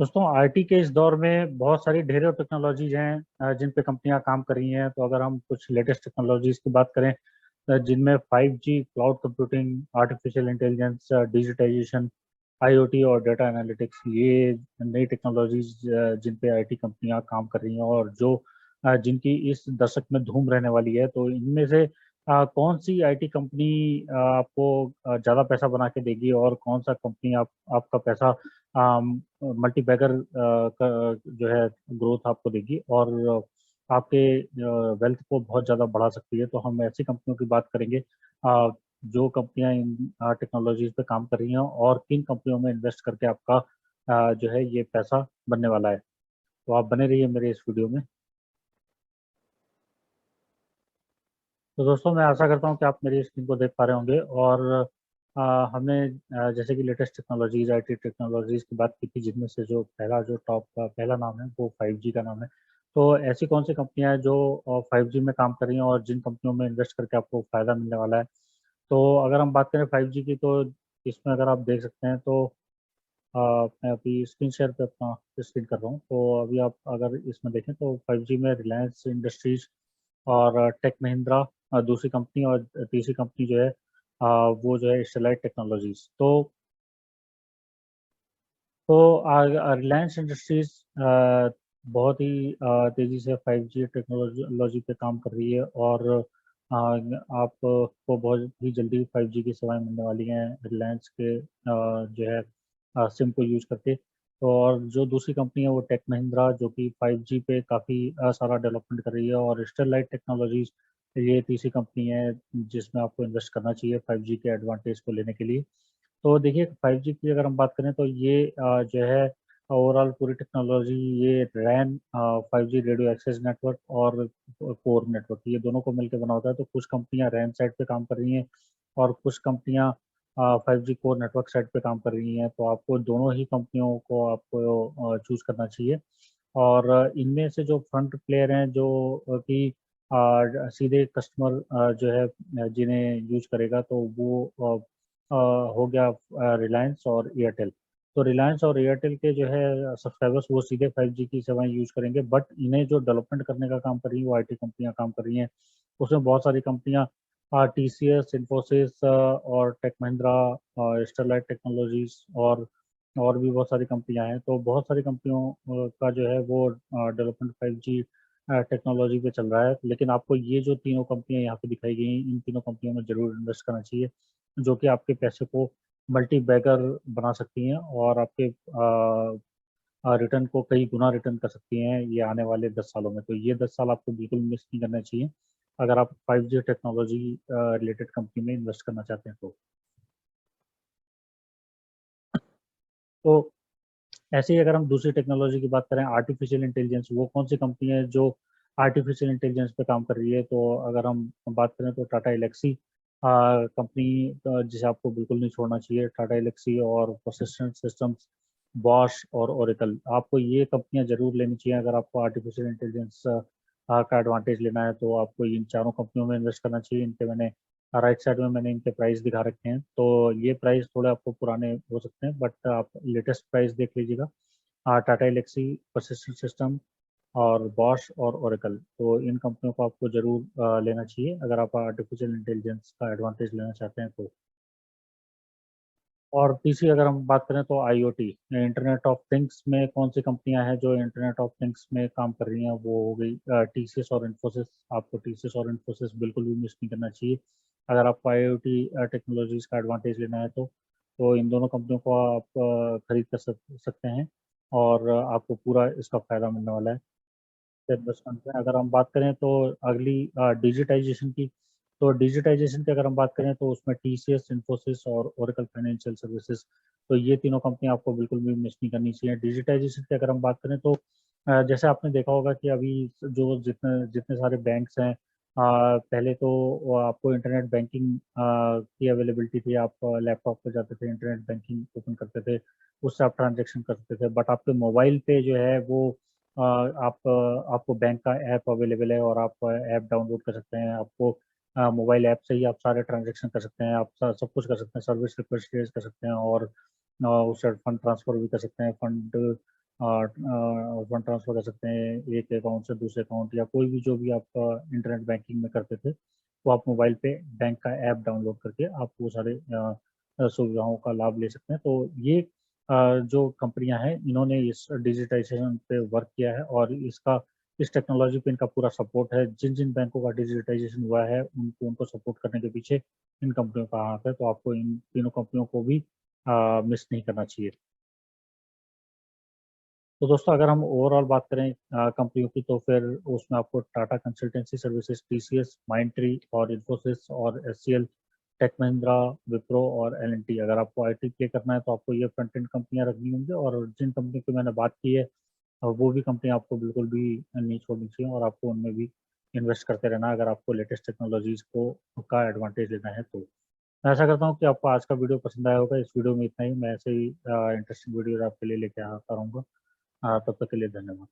दोस्तों आईटी के इस दौर में बहुत सारी ढेरों टेक्नोलॉजीज हैं जिन पे कंपनियां काम कर रही हैं। तो अगर हम कुछ लेटेस्ट टेक्नोलॉजीज की बात करें जिनमें 5G, cloud computing, artificial intelligence, digitization, IoT और डेटा एनालिटिक्स, ये नई टेक्नोलॉजीज जिन पे आईटी कंपनियां काम कर रही हैं और जो जिनकी इस दशक में धूम रहने वाली है। तो इनमें से कौन सी आईटी कंपनी आपको ज़्यादा पैसा बना के देगी और कौन सा कंपनी आपका पैसा मल्टी बैगर जो है ग्रोथ आपको देगी और आपके वेल्थ को बहुत ज़्यादा बढ़ा सकती है। तो हम ऐसी कंपनियों की बात करेंगे जो कंपनियां इन टेक्नोलॉजीज पे काम कर रही हैं और किन कंपनियों में इन्वेस्ट करके आपका जो है ये पैसा बनने वाला है। तो आप बने रहिए मेरे इस वीडियो में। तो दोस्तों मैं आशा करता हूँ कि आप मेरी स्क्रीन को देख पा रहे होंगे और हमने जैसे कि लेटेस्ट टेक्नोलॉजीज, आईटी टेक्नोलॉजीज की बात की थी, जिनमें से जो टॉप का पहला नाम है वो 5G का नाम है। तो ऐसी कौन सी कंपनियां हैं जो 5G में काम कर रही हैं और जिन कंपनियों में इन्वेस्ट करके आपको फ़ायदा मिलने वाला है। तो अगर हम बात करें 5G की, तो इसमें अगर आप देख सकते हैं तो मैं अभी स्क्रीन शेयर पे अपना स्क्रीन कर रहा हूँ। तो अभी आप अगर इसमें देखें तो 5G में रिलायंस इंडस्ट्रीज और टेक महिंद्रा दूसरी कंपनी, और तीसरी कंपनी जो है वो जो है स्टेलाइट टेक्नोलॉजीज। तो रिलायंस इंडस्ट्रीज बहुत ही तेज़ी से 5G टेक्नोलॉजी पे काम कर रही है और आपको बहुत ही जल्दी 5G की सेवाएं मिलने वाली हैं रिलायंस के जो है सिम को यूज करके। तो और जो दूसरी कंपनी है वो टेक महिंद्रा, जो कि 5G पे काफ़ी सारा डेवलपमेंट कर रही है, और स्टरलाइट टेक्नोलॉजीज ये तीसरी कंपनी है जिसमें आपको इन्वेस्ट करना चाहिए 5G के एडवांटेज को लेने के लिए। तो देखिए 5G की अगर हम बात करें तो ये जो है ओवरऑल पूरी टेक्नोलॉजी, ये रैन, 5G रेडियो एक्सेस नेटवर्क और कोर नेटवर्क, ये दोनों को मिलकर बना होता है। तो कुछ कंपनियां रैन साइड पे काम कर रही हैं और कुछ कंपनियां 5G कोर नेटवर्क साइड पे काम कर रही हैं। तो आपको दोनों ही कंपनियों को आपको चूज करना चाहिए। और इनमें से जो फ्रंट प्लेयर हैं जो कि सीधे कस्टमर जो है जिन्हें यूज करेगा, तो वो हो गया रिलायंस और एयरटेल। तो रिलायंस और एयरटेल के जो है सब्सक्राइबर्स वो सीधे 5G की सेवाएं यूज करेंगे, बट इन्हें जो डेवलपमेंट करने का काम कर रही है वो आईटी कंपनियां काम कर रही हैं। उसमें बहुत सारी कंपनियां TCS, इन्फोसिस और टेक महिंद्रा, स्टरलाइट टेक्नोलॉजीज और भी बहुत सारी कंपनियां हैं। तो बहुत सारी कंपनियों का जो है वो डेवलपमेंट 5G टेक्नोलॉजी पे चल रहा है। लेकिन आपको ये जो तीनों कंपनियां यहाँ पे दिखाई गई हैं, इन तीनों कंपनियों में जरूर इन्वेस्ट करना चाहिए, जो कि आपके पैसे को मल्टी बैगर बना सकती हैं और आपके रिटर्न को कई गुना रिटर्न कर सकती हैं ये आने वाले 10 सालों में। तो ये 10 साल आपको बिल्कुल मिस नहीं करना चाहिए अगर आप 5G टेक्नोलॉजी रिलेटेड कंपनी में इन्वेस्ट करना चाहते हैं। तो ऐसे ही अगर हम दूसरी टेक्नोलॉजी की बात करें, आर्टिफिशियल इंटेलिजेंस, वो कौन सी कंपनी है जो आर्टिफिशियल इंटेलिजेंस पे काम कर रही है। तो अगर हम बात करें तो टाटा एलेक्सी कंपनी, जिसे आपको बिल्कुल नहीं छोड़ना चाहिए। टाटा एलेक्सी और परसिस्टेंट सिस्टम्स, बॉश और ओरेकल, आपको ये कंपनियां जरूर लेनी चाहिए अगर आपको आर्टिफिशियल इंटेलिजेंस का एडवांटेज लेना है। तो आपको इन चारों कंपनियों में इन्वेस्ट करना चाहिए। इनके मैंने राइट साइड में मैंने इनके प्राइस दिखा रखे हैं। तो ये प्राइस थोड़े आपको पुराने हो सकते हैं, बट आप लेटेस्ट प्राइस देख लीजिएगा। टाटा एलेक्सी, परसिस्टेंट सिस्टम और बॉश और ओरेकल, तो इन कंपनियों को आपको जरूर लेना चाहिए अगर आप आर्टिफिशियल इंटेलिजेंस का एडवांटेज लेना चाहते हैं तो। और तीसरी अगर हम बात करें तो आईओटी, इंटरनेट ऑफ थिंग्स में कौन सी कंपनियां हैं जो इंटरनेट ऑफ थिंग्स में काम कर रही हैं, वो हो गई टीसीएस और इन्फोसिस। आपको टीसीएस और इन्फोसिस बिल्कुल भी मिस नहीं करना चाहिए अगर आपको आईओटी टेक्नोलॉजीज का एडवांटेज लेना है। तो इन दोनों कंपनियों को आप खरीद कर सकते हैं और आपको पूरा इसका फायदा मिलने वाला है इन्वेस्टमेंट में। अगर हम बात करें तो अगली डिजिटाइजेशन की, तो डिजिटाइजेशन की अगर हम बात करें तो उसमें टीसीएस, इन्फोसिस और ओरेकल फाइनेंशियल सर्विसेज, तो ये तीनों कंपनी आपको बिल्कुल भी मिस नहीं करनी चाहिए। डिजिटाइजेशन की अगर हम बात करें तो जैसे आपने देखा होगा कि अभी जो जितने जितने सारे बैंक्स हैं, पहले तो वो आपको इंटरनेट बैंकिंग की अवेलेबिलिटी थी। आप लैपटॉप पे जाते थे, इंटरनेट बैंकिंग ओपन करते थे, उससे आप ट्रांजेक्शन करते थे। बट आपके मोबाइल पे जो है वो आपको बैंक का ऐप अवेलेबल है और आप ऐप डाउनलोड कर सकते हैं। आपको मोबाइल ऐप से ही आप सारे ट्रांजेक्शन कर सकते हैं, आप सब कुछ कर सकते हैं, सर्विस रिक्वेस्ट रेज कर सकते हैं और उससे फंड ट्रांसफर भी कर सकते हैं, फंड फंड ट्रांसफ़र कर सकते हैं एक अकाउंट से दूसरे अकाउंट, या कोई भी जो भी आपका इंटरनेट बैंकिंग में करते थे, वो आप मोबाइल पे बैंक का ऐप डाउनलोड करके आप वो सारे सुविधाओं का लाभ ले सकते हैं। तो ये जो कंपनियां हैं, इन्होंने इस डिजिटाइजेशन पे वर्क किया है और इस टेक्नोलॉजी पे इनका पूरा सपोर्ट है। जिन बैंकों का डिजिटाइजेशन हुआ है उनको सपोर्ट करने के पीछे इन कंपनियों का हाथ है। तो आपको इन तीनों कंपनियों को भी मिस नहीं करना चाहिए। तो दोस्तों, अगर हम ओवरऑल बात करें कंपनियों की, तो फिर उसमें आपको Tata consultancy services, TCS, Mindtree और इन्फोसिस और एचसीएल, टेक महिंद्रा, विप्रो और एल&टी। अगर आपको आईटी प्ले करना है तो आपको ये फ्रंट एंड कंपनियां रखनी होंगी, और जिन कंपनी की मैंने बात की है वो भी कंपनी आपको बिल्कुल भी नहीं छोड़नी चाहिए, और आपको उनमें भी इन्वेस्ट करते रहना है अगर आपको लेटेस्ट टेक्नोलॉजीज को का एडवांटेज लेना है। तो मैं आशा करता हूँ कि आपको आज का वीडियो पसंद आया होगा। इस वीडियो में इतना ही। मैं ऐसे ही इंटरेस्टिंग वीडियो आपके लिए लेके आता रहूँगा। तब तक के लिए धन्यवाद।